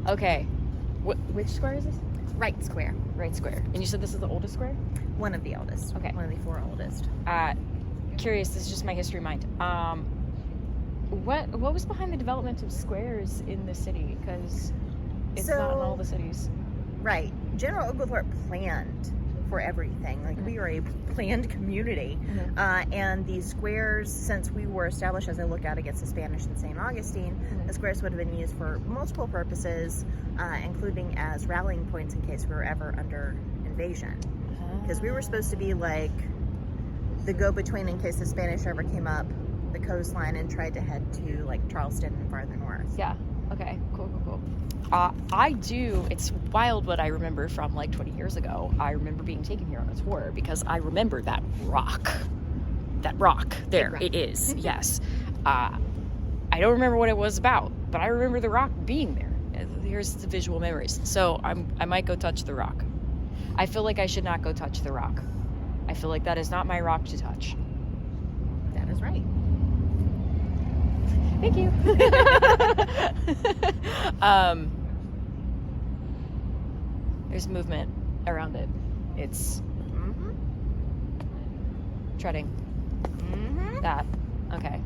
Okay. Which square is this? Wright Sq. Wright Sq. And you said this is the oldest square? One of the oldest. Okay. One of the 4 oldest. Curious, this is just my history mind. What was behind the development of squares in the city? Because it's not in all the cities. Right. General Oglethorpe planned for everything. Like, we are a planned community. And these squares, since we were established, as I looked out against the Spanish in St. Augustine, the squares would have been used for multiple purposes, including as rallying points in case we were ever under invasion. Because we were supposed to be like the go-between in case the Spanish ever came up the coastline and tried to head to like Charleston and farther north. Yeah. Okay. Cool. It's wild what I remember from like 20 years ago. I remember being taken here on a tour because I remember that rock. There rock. it is. Yes. I don't remember what it was about, but I remember the rock being there. Here's the visual memories. So I might go touch the rock. I feel like I should not go touch the rock. I feel like that is not my rock to touch. That is right. Thank you. There's movement around it. It's treading. That. Okay.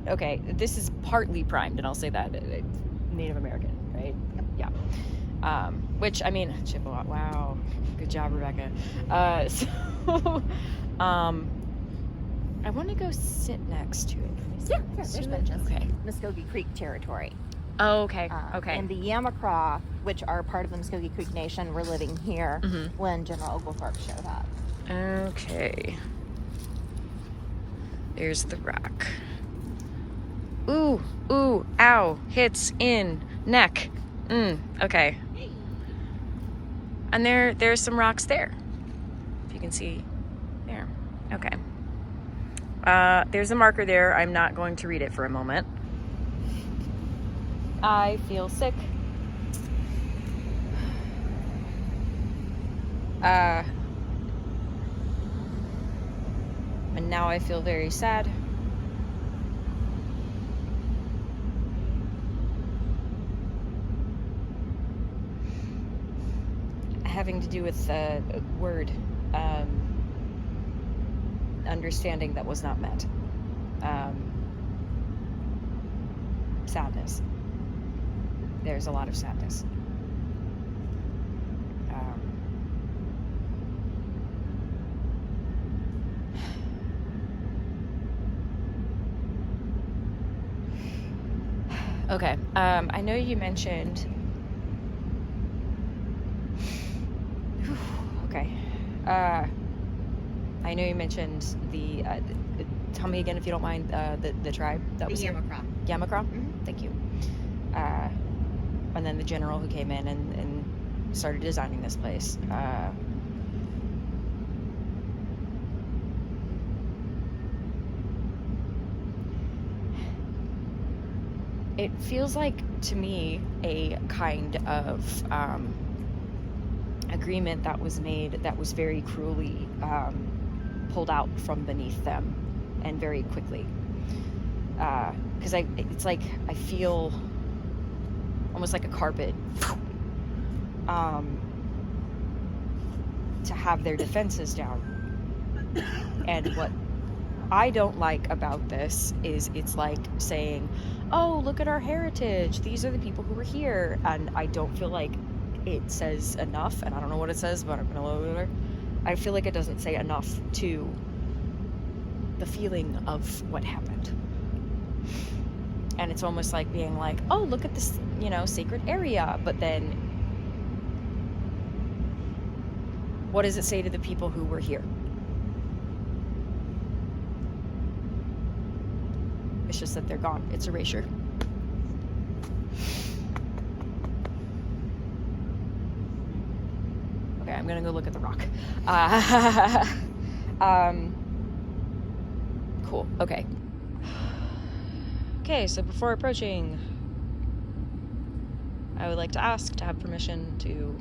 Okay. This is partly primed, and I'll say that. Native American, right? Yep. Yeah. Which, I mean, Chippewa. Wow. Good job, Rebecca. I want to go sit next to it. Yeah, there's benches. Okay. Muskogee Creek territory. Oh, okay. Okay. And the Yamacraw, which are part of the Muskogee Creek Nation, were living here when General Oglethorpe showed up. Okay. There's the rock. Ooh, ow, hits in neck. Okay. And there's some rocks there. If you can see there. Okay. There's a marker there. I'm not going to read it for a moment. I feel sick. And now I feel very sad. Having to do with word understanding that was not met. Sadness. There's a lot of sadness. Okay. I know you mentioned. Okay. I know you mentioned the. Tell me again, if you don't mind, the tribe that was Yamacraw. Yamacraw? Thank you. And then the general who came in and started designing this place. It feels like, to me, a kind of agreement that was made that was very cruelly pulled out from beneath them, and very quickly. Because it's like I feel almost like a carpet to have their defenses down. And what I don't like about this is it's like saying, oh, look at our heritage, these are the people who were here, and I don't feel like it says enough, and I don't know what it says, but I'm gonna look over. I feel like it doesn't say enough to the feeling of what happened. And it's almost like being like, oh, look at this, sacred area, but then what does it say to the people who were here? It's just that they're gone. It's erasure. Okay, I'm gonna go look at the rock. Cool. Okay. Okay, so before approaching, I would like to ask to have permission to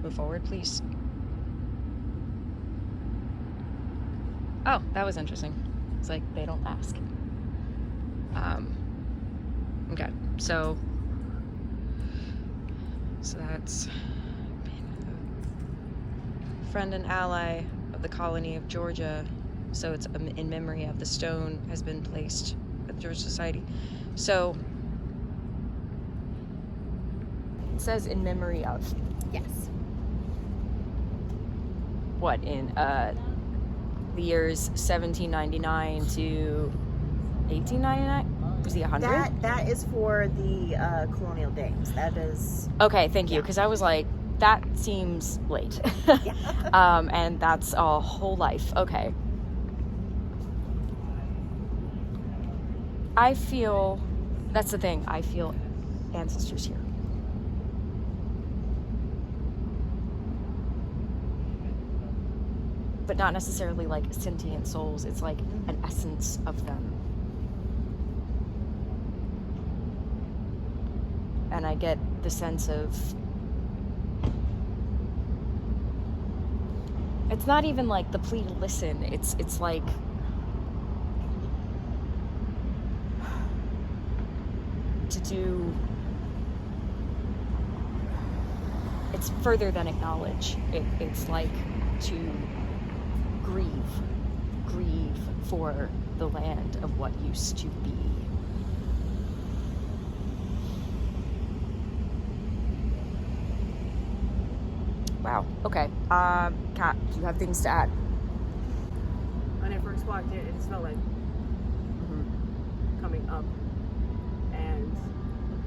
move forward, please. Oh, that was interesting. It's like they don't ask. So that's friend and ally of the colony of Georgia. So it's in memory of the stone has been placed at the Georgia Society. So it says in memory of. Yes. What, in the years 1799 to 1899? Was he 100? That is for the colonial days. That is. Okay, thank you. Yeah. Because I was like, that seems late. Yeah. And that's a whole life. Okay. I feel, that's the thing, I feel ancestors here. But not necessarily like sentient souls. It's like an essence of them. And I get the sense of, it's not even like the plea to listen. It's like, to do, it's further than acknowledge. It's like to grieve for the land of what used to be. Wow. Okay. Kat, do you have things to add? When I first walked in, it just felt like coming up. And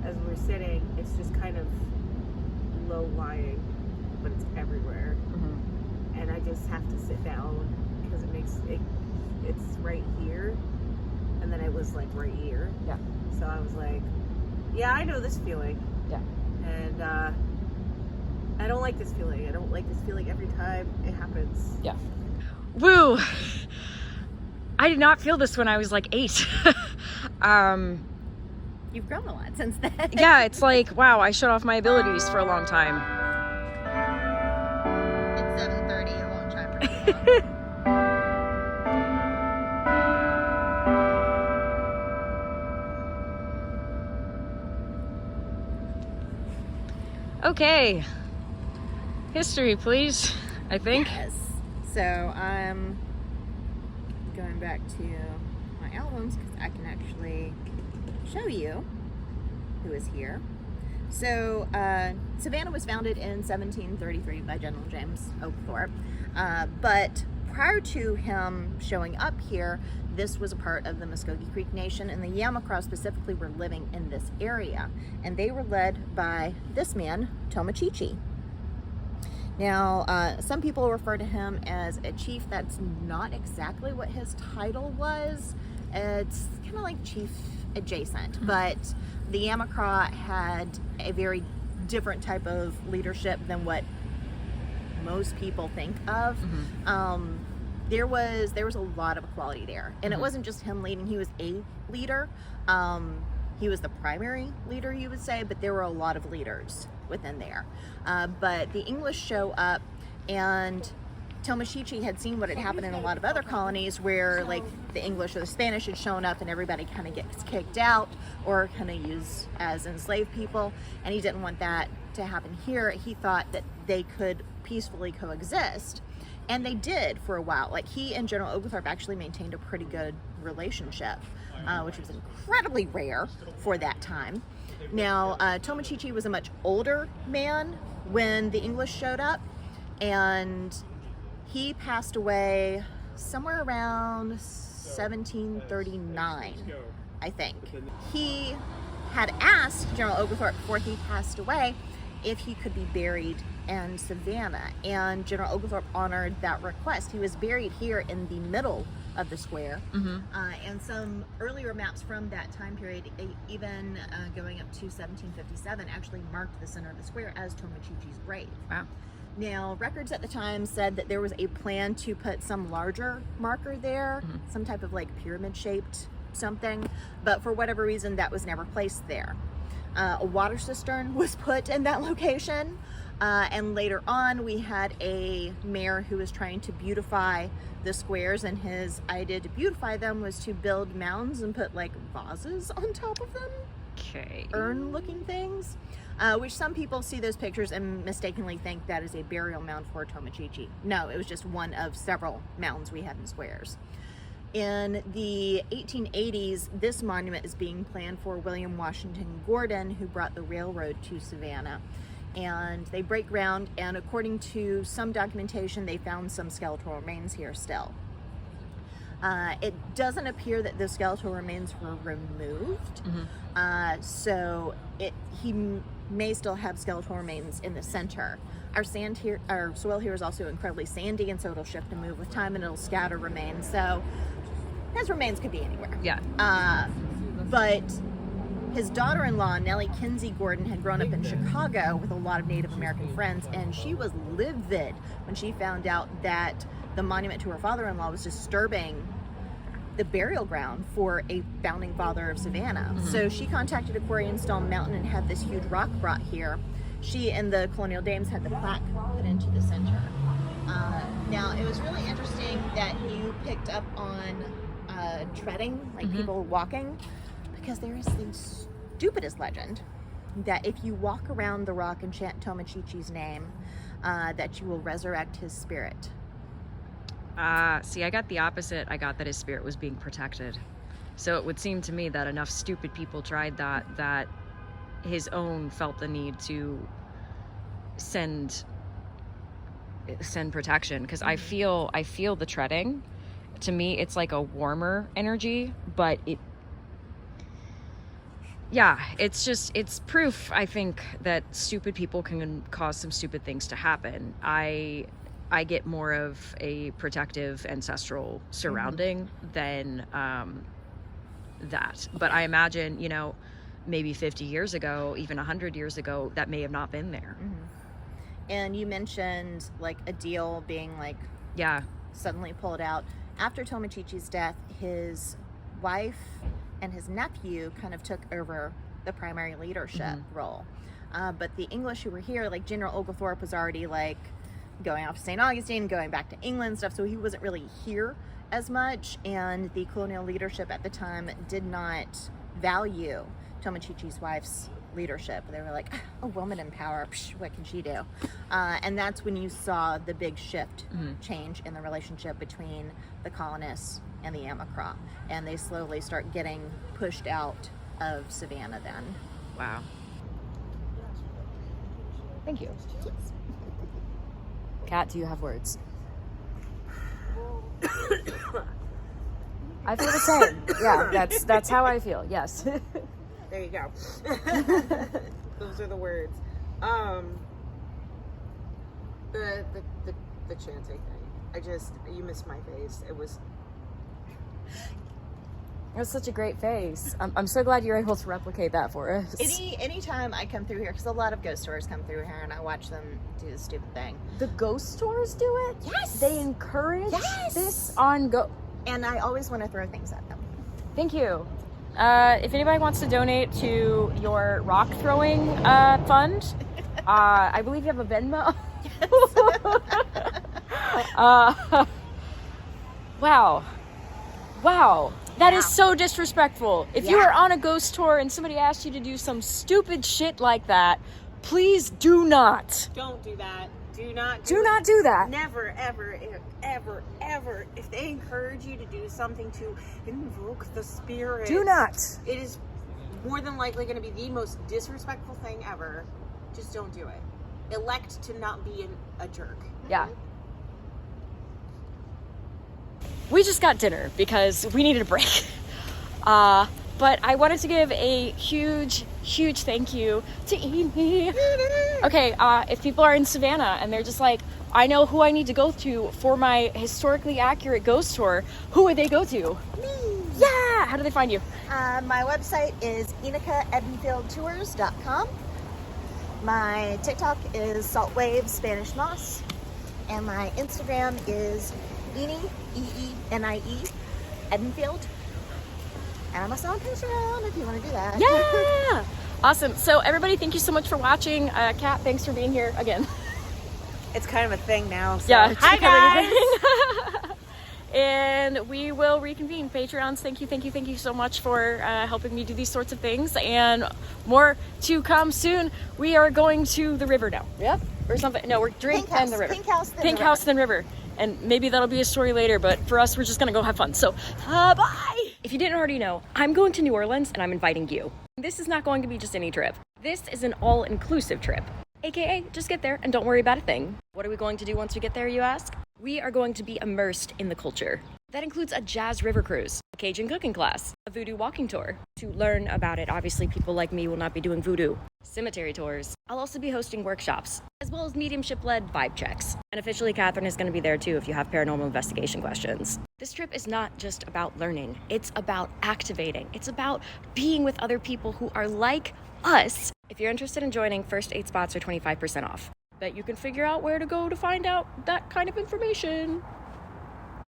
as we're sitting, it's just kind of low-lying, but it's everywhere. And I just have to sit down because it's right here. And then it was like right here. Yeah. So I was like, yeah, I know this feeling. Yeah. And I don't like this feeling. I don't like this feeling every time it happens. Yeah. Woo! I did not feel this when I was like 8. You've grown a lot since then. Yeah, it's like, wow, I shut off my abilities for a long time. It's 7:30. It won't chime for too long. Okay. History, please, I think. Yes. So I'm going back to my albums because I can actually show you who is here. So Savannah was founded in 1733 by General James Oglethorpe, but prior to him showing up here, this was a part of the Muskogee Creek Nation, and the Yamacraw specifically were living in this area, and they were led by this man, Tomochichi. Now, some people refer to him as a chief. That's not exactly what his title was. It's kind of like chief adjacent, but the Yamacraw had a very different type of leadership than what most people think of. There was a lot of equality there, and it wasn't just him leading. He was a leader. He was the primary leader, you would say, but there were a lot of leaders within there. But the English show up, and Tomochichi had seen what had happened in a lot of other colonies where like the English or the Spanish had shown up and everybody kind of gets kicked out or kind of used as enslaved people, and he didn't want that to happen here. He thought that they could peacefully coexist, and they did for a while. Like, he and General Oglethorpe actually maintained a pretty good relationship, which was incredibly rare for that time. Now, Tomochichi was a much older man when the English showed up, and he passed away somewhere around 1739, I think. He had asked General Oglethorpe before he passed away if he could be buried in Savannah, and General Oglethorpe honored that request. He was buried here in the middle of the square, and some earlier maps from that time period, even going up to 1757, actually marked the center of the square as Tomochichi's grave. Wow. Now, records at the time said that there was a plan to put some larger marker there, some type of like pyramid-shaped something, but for whatever reason that was never placed there. A water cistern was put in that location, and later on we had a mayor who was trying to beautify the squares, and his idea to beautify them was to build mounds and put like vases on top of them. Okay. urn-looking things, which some people see those pictures and mistakenly think that is a burial mound for Tomochichi. No, it was just one of several mounds we have in squares. In the 1880s, this monument is being planned for William Washington Gordon, who brought the railroad to Savannah. And they break ground, and according to some documentation, they found some skeletal remains here still. It doesn't appear that the skeletal remains were removed, so he may still have skeletal remains in the center. Our soil here is also incredibly sandy, and so it'll shift and move with time, and it'll scatter remains. So his remains could be anywhere. Yeah. But his daughter-in-law, Nellie Kinsey Gordon, had grown up in Chicago with a lot of Native American friends, and she was livid when she found out that the monument to her father-in-law was disturbing the burial ground for a founding father of Savannah. So she contacted Aquarian Stone Mountain and had this huge rock brought here. She and the colonial dames had the plaque put into the center. Now, it was really interesting that you picked up on treading, like people walking, because there is the stupidest legend that if you walk around the rock and chant Tomochichi's name, that you will resurrect his spirit. See, I got the opposite. I got that his spirit was being protected. So it would seem to me that enough stupid people tried that his own felt the need to send protection, because I feel the treading. To me, it's like a warmer energy, but it's proof, I think, that stupid people can cause some stupid things to happen. I get more of a protective ancestral surrounding than that. But I imagine, maybe 50 years ago, even 100 years ago, that may have not been there. And you mentioned like a deal being like suddenly pulled out. After Tomochichi's death, his wife and his nephew kind of took over the primary leadership role. But the English who were here, like General Oglethorpe was already like going off to St. Augustine, going back to England and stuff, so he wasn't really here as much, and the colonial leadership at the time did not value Tomochichi's wife's leadership. They were like, a woman in power, what can she do? And that's when you saw the big shift change in the relationship between the colonists and the Amacraw, and they slowly start getting pushed out of Savannah then. Wow. Thank you. Kat, do you have words? I feel the same. Yeah, that's how I feel. Yes. There you go. Those are the words. The chanting thing. You missed my face. It was such a great face. I'm so glad you're able to replicate that for us. Anytime I come through here, because a lot of ghost tours come through here, and I watch them do this stupid thing. The ghost tours do it? Yes. They encourage this on go. And I always want to throw things at them. Thank you. If anybody wants to donate to your rock throwing fund, I believe you have a Venmo. Wow. That is so disrespectful. If you are on a ghost tour and somebody asked you to do some stupid shit like that, please do not. Don't do that. Do not do that. Never, ever, ever, ever. If they encourage you to do something to invoke the spirit, do not. It is more than likely going to be the most disrespectful thing ever. Just don't do it. Elect to not be a jerk. Yeah. We just got dinner because we needed a break. But I wanted to give a huge thank you to Amy. Okay, if people are in Savannah and they're just like, I know who I need to go to for my historically accurate ghost tour, who would they go to? Me. Yeah! How do they find you? My website is EnochaEdenfieldTours.com. My TikTok is Saltwave Spanish Moss. And my Instagram is Enie, E-E-N-I-E, Edenfield. And I'm also on Instagram if you want to do that. Yeah! Awesome. So everybody, thank you so much for watching. Kat, thanks for being here again. It's kind of a thing now. So. Yeah. Hi, guys! and we will reconvene. Patreons, thank you so much for helping me do these sorts of things, and more to come soon. We are going to the river now. Yep. Or something. No, we're drink and the river. Pink house, then river. And maybe that'll be a story later, but for us, we're just gonna go have fun. So, bye! If you didn't already know, I'm going to New Orleans, and I'm inviting you. This is not going to be just any trip. This is an all-inclusive trip. AKA, just get there and don't worry about a thing. What are we going to do once we get there, you ask? We are going to be immersed in the culture. That includes a jazz river cruise, a Cajun cooking class, a voodoo walking tour. To learn about it, obviously people like me will not be doing voodoo. Cemetery tours. I'll also be hosting workshops, as well as mediumship-led vibe checks. And officially, Catherine is going to be there too if you have paranormal investigation questions. This trip is not just about learning. It's about activating. It's about being with other people who are like us. If you're interested in joining, first 8 spots are 25% off. Bet you can figure out where to go to find out that kind of information.